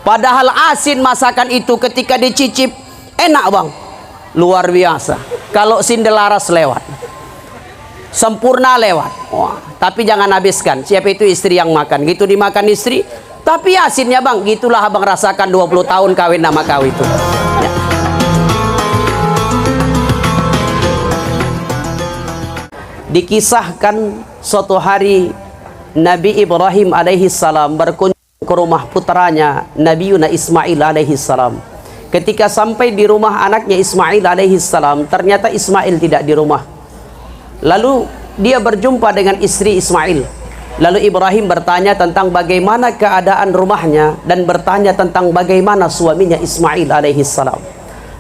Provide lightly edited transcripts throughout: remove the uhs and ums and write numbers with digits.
Padahal asin masakan itu ketika dicicip enak bang, luar biasa. Kalau sindelaras lewat, sempurna lewat. Wah, tapi jangan habiskan. Siapa itu istri yang makan, gitu dimakan istri. Tapi asinnya bang, gitulah abang rasakan 20 tahun kawin sama kau itu. Ya. Dikisahkan suatu hari Nabi Ibrahim alaihi salam berkunjung ke rumah putranya Nabi Ismail alaihi salam. Ketika sampai di rumah anaknya Ismail alaihi salam, ternyata Ismail tidak di rumah. Lalu dia berjumpa dengan istri Ismail. Lalu Ibrahim bertanya tentang bagaimana keadaan rumahnya dan bertanya tentang bagaimana suaminya Ismail alaihi salam.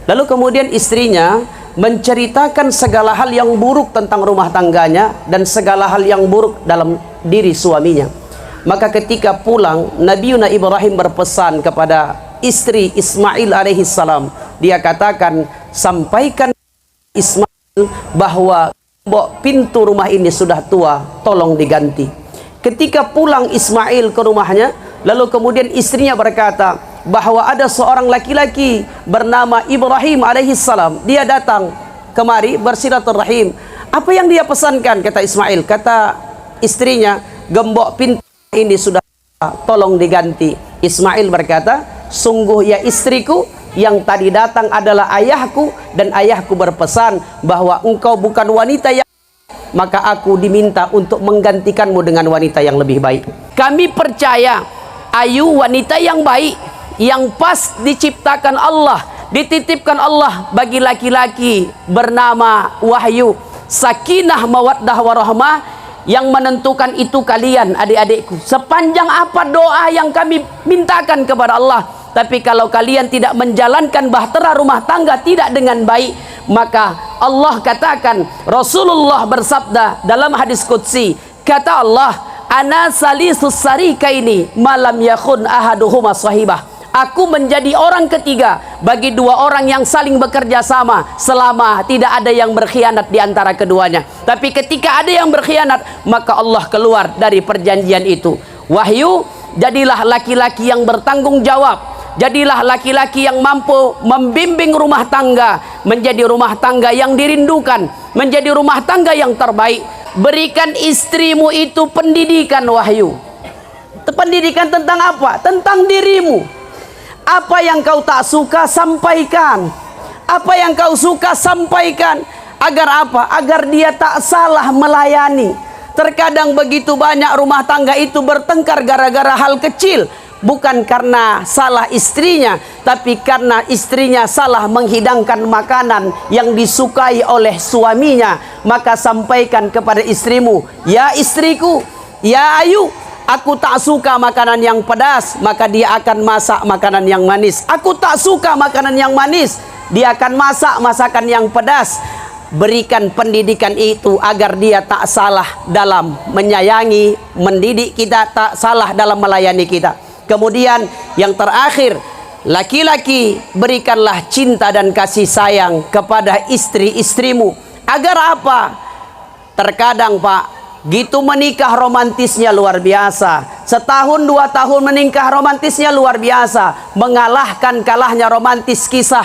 Lalu kemudian istrinya menceritakan segala hal yang buruk tentang rumah tangganya dan segala hal yang buruk dalam diri suaminya. Maka ketika pulang, Nabi Ibrahim berpesan kepada istri Ismail alaihi salam. Dia katakan, sampaikan Ismail bahwa pintu rumah ini sudah tua, tolong diganti. Ketika pulang Ismail ke rumahnya, lalu kemudian istrinya berkata bahwa ada seorang laki-laki bernama Ibrahim alaihi salam. Dia datang kemari bersilaturahim. Apa yang dia pesankan? Kata Ismail, kata istrinya, gembok pintu ini sudah tolong diganti. Ismail berkata, sungguh ya istriku, yang tadi datang adalah ayahku, dan ayahku berpesan bahwa engkau bukan wanita yang, maka aku diminta untuk menggantikanmu dengan wanita yang lebih baik. Kami percaya Ayu wanita yang baik, yang pas diciptakan Allah, dititipkan Allah bagi laki-laki bernama Wahyu. Sakinah mawaddah warahmah yang menentukan itu kalian adik-adikku. Sepanjang apa doa yang kami mintakan kepada Allah, tapi kalau kalian tidak menjalankan bahtera rumah tangga tidak dengan baik, maka Allah katakan, Rasulullah bersabda dalam hadis qudsi, kata Allah, ana salisus sarikaini malam yakhun ahaduhuma sahibah. Aku menjadi orang ketiga bagi dua orang yang saling bekerja sama selama tidak ada yang berkhianat di antara keduanya. Tapi ketika ada yang berkhianat, maka Allah keluar dari perjanjian itu. Wahyu, jadilah laki-laki yang bertanggung jawab. Jadilah laki-laki yang mampu membimbing rumah tangga menjadi rumah tangga yang dirindukan, menjadi rumah tangga yang terbaik. Berikan istrimu itu pendidikan, Wahyu. Pendidikan tentang apa? Tentang dirimu. Apa yang kau tak suka, sampaikan. Apa yang kau suka, sampaikan. Agar apa? Agar dia tak salah melayani. Terkadang begitu banyak rumah tangga itu bertengkar gara-gara hal kecil. Bukan karena salah istrinya, tapi karena istrinya salah menghidangkan makanan yang disukai oleh suaminya. Maka sampaikan kepada istrimu, ya istriku, ya Ayu, aku tak suka makanan yang pedas, maka dia akan masak makanan yang manis. Aku tak suka makanan yang manis, dia akan masak masakan yang pedas. Berikan pendidikan itu agar dia tak salah dalam menyayangi, mendidik kita, tak salah dalam melayani kita. Kemudian yang terakhir, laki-laki, berikanlah cinta dan kasih sayang kepada istri-istrimu. Agar apa? Terkadang Pak, gitu menikah romantisnya luar biasa. Setahun 2 tahun menikah romantisnya luar biasa. Mengalahkan kalahnya romantis kisah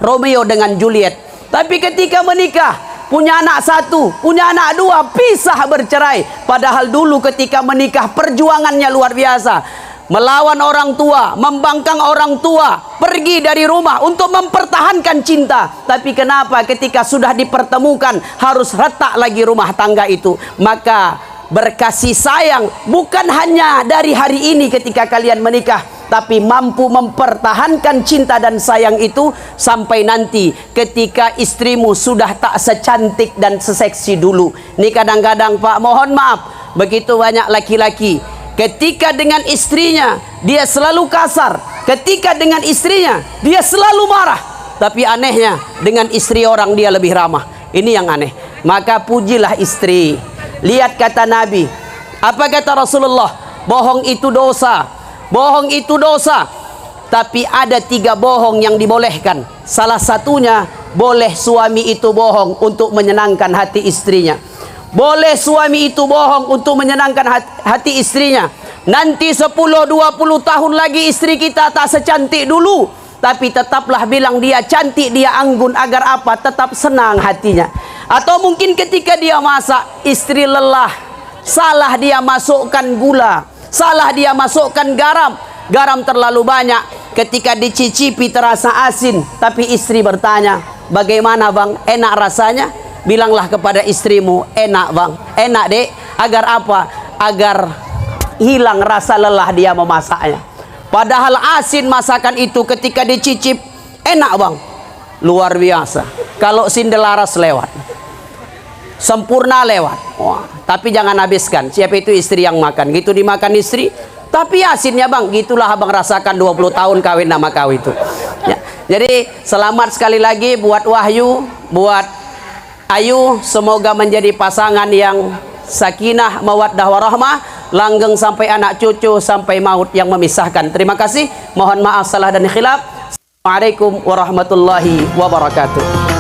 Romeo dengan Juliet. Tapi ketika menikah, punya anak 1, punya anak 2, pisah bercerai. Padahal dulu ketika menikah perjuangannya luar biasa. Melawan orang tua, membangkang orang tua, pergi dari rumah untuk mempertahankan cinta. Tapi kenapa ketika sudah dipertemukan harus retak lagi rumah tangga itu? Maka berkasih sayang bukan hanya dari hari ini ketika kalian menikah, tapi mampu mempertahankan cinta dan sayang itu sampai nanti ketika istrimu sudah tak secantik dan seseksi dulu. Ini kadang-kadang Pak, mohon maaf, begitu banyak laki-laki ketika dengan istrinya dia selalu kasar, ketika dengan istrinya dia selalu marah, tapi anehnya dengan istri orang dia lebih ramah. Ini yang aneh. Maka pujilah istri. Lihat kata Nabi, apa kata Rasulullah? Bohong itu dosa, bohong itu dosa. Tapi ada 3 bohong yang dibolehkan. Salah satunya, boleh suami itu bohong untuk menyenangkan hati istrinya. Boleh suami itu bohong untuk menyenangkan hati istrinya. Nanti 10-20 tahun lagi istri kita tak secantik dulu, tapi tetaplah bilang dia cantik, dia anggun, agar apa? Tetap senang hatinya. Atau mungkin ketika dia masak, istri lelah, salah dia masukkan gula, salah dia masukkan garam, garam terlalu banyak, ketika dicicipi terasa asin, tapi istri bertanya, bagaimana bang, enak rasanya? Bilanglah kepada istrimu, enak bang, enak dek. Agar apa? Agar hilang rasa lelah dia memasaknya. Padahal asin masakan itu ketika dicicip, enak bang, luar biasa. Kalau sindelaras lewat, sempurna lewat. Wah, tapi jangan habiskan. Siapa itu istri yang makan? Gitu dimakan istri, tapi asinnya bang, gitulah abang rasakan 20 tahun kawin sama kau itu. Ya. Jadi selamat sekali lagi buat Wahyu, buat Ayu. Semoga menjadi pasangan yang sakinah, mawaddah warahmah, langgeng sampai anak cucu, sampai maut yang memisahkan. Terima kasih. Mohon maaf salah dan khilaf. Assalamualaikum warahmatullahi wabarakatuh.